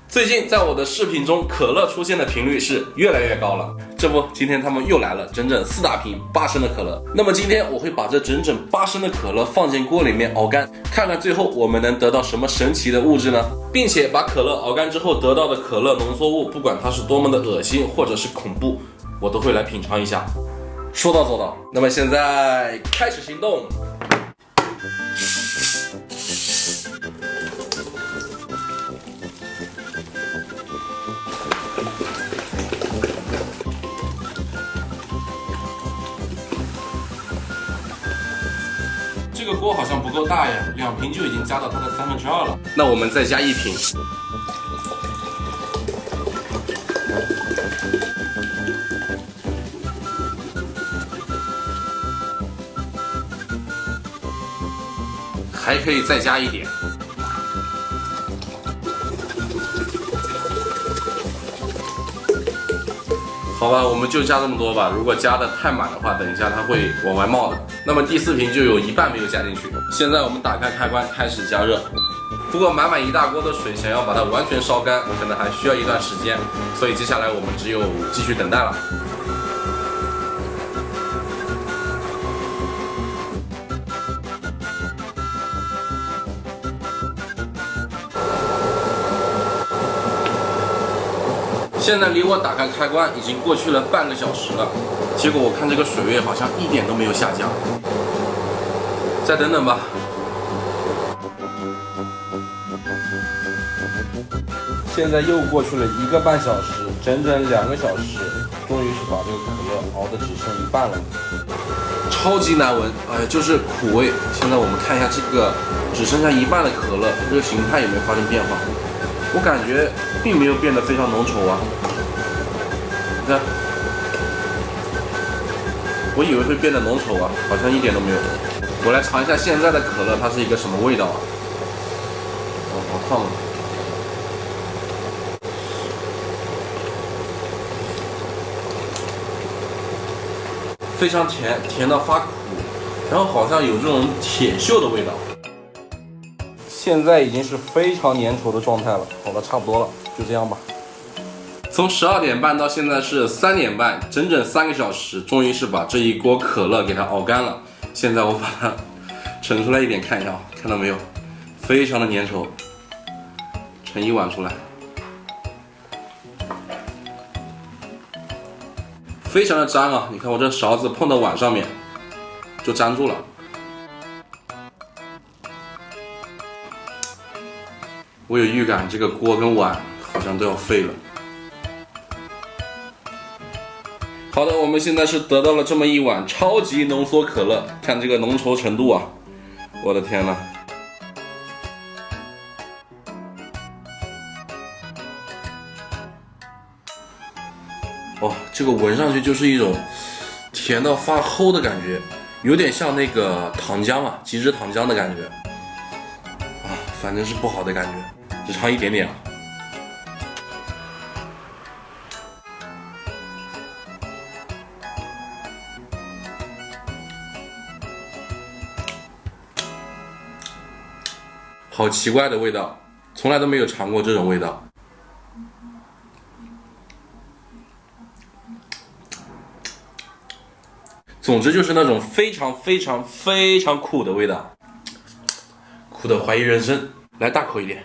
最近在我的视频中，可乐出现的频率是越来越高了。这不，今天他们又来了，整整4大瓶8升的可乐。那么今天我会把这整整8升的可乐放进锅里面熬干，看看最后我们能得到什么神奇的物质呢？并且把可乐熬干之后得到的可乐浓缩物，不管它是多么的恶心或者是恐怖，我都会来品尝一下。说到做到。那么现在开始行动。这个锅好像不够大呀，2瓶就已经加到它的2/3了。那我们再加1瓶。还可以再加一点。好吧，我们就加这么多吧。如果加的太满的话，等一下它会往外冒的。那么第4瓶就有一半没有加进去。现在我们打开开关，开始加热。不过满一大锅的水，想要把它完全烧干，可能还需要一段时间。所以接下来我们只有继续等待了。现在离我打开开关已经过去了半个小时了，结果我看这个水位好像一点都没有下降。再等等吧。现在又过去了1个半小时，整整2个小时，终于是把这个可乐熬的只剩一半了，超级难闻，哎，就是苦味。现在我们看一下这个只剩下一半的可乐，这个形态有没有发生变化？我感觉并没有变得非常浓稠啊，你看，我以为会变得浓稠啊，好像一点都没有。我来尝一下现在的可乐，它是一个什么味道啊？哦，好烫啊！非常甜，甜到发苦，然后好像有这种铁锈的味道。现在已经是非常粘稠的状态了。好了，差不多了，就这样吧。从12点半到现在是3点半，整整3个小时，终于是把这一锅可乐给它熬干了。现在我把它盛出来一点看一下，看到没有？非常的粘稠，盛1碗出来，非常的粘啊！你看我这勺子碰到碗上面就粘住了。我有预感，这个锅跟碗好像都要废了。好的，我们现在是得到了这么一碗超级浓缩可乐，看这个浓稠程度啊，我的天呐！哦，这个闻上去就是一种甜到发齁的感觉，有点像那个糖浆啊，极致糖浆的感觉啊，反正是不好的感觉。只尝一点点啊，好奇怪的味道，从来都没有尝过这种味道。总之就是那种非常苦的味道，苦的怀疑人生。来，大口一点。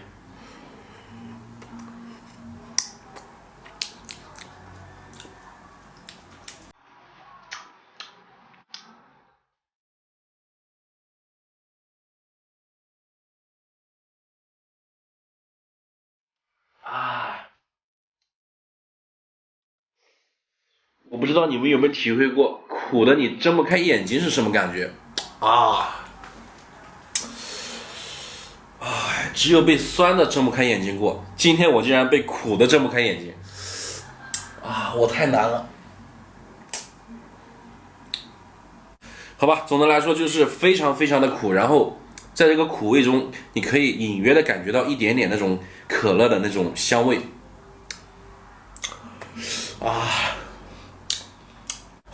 我不知道你们有没有体会过，苦的你睁不开眼睛是什么感觉啊？只有被酸的睁不开眼睛过，今天我竟然被苦的睁不开眼睛啊！我太难了。好吧，总的来说就是非常的苦，然后在这个苦味中，你可以隐约的感觉到一点点那种可乐的那种香味啊。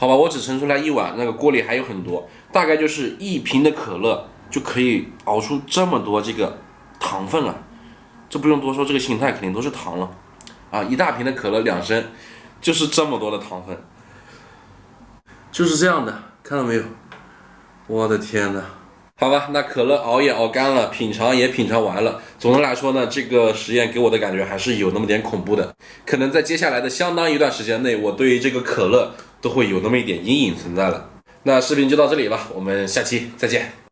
好吧，我只盛出来1碗，那个锅里还有很多，大概就是1瓶的可乐就可以熬出这么多这个糖分啊，这不用多说，这个形态肯定都是糖了啊！一大瓶的可乐2升，就是这么多的糖分，就是这样的，看到没有？我的天呐！好吧，那可乐熬也熬干了，品尝也品尝完了。总的来说呢，这个实验给我的感觉还是有那么点恐怖的。可能在接下来的相当一段时间内，我对于这个可乐都会有那么一点阴影存在了。那视频就到这里吧，我们下期再见。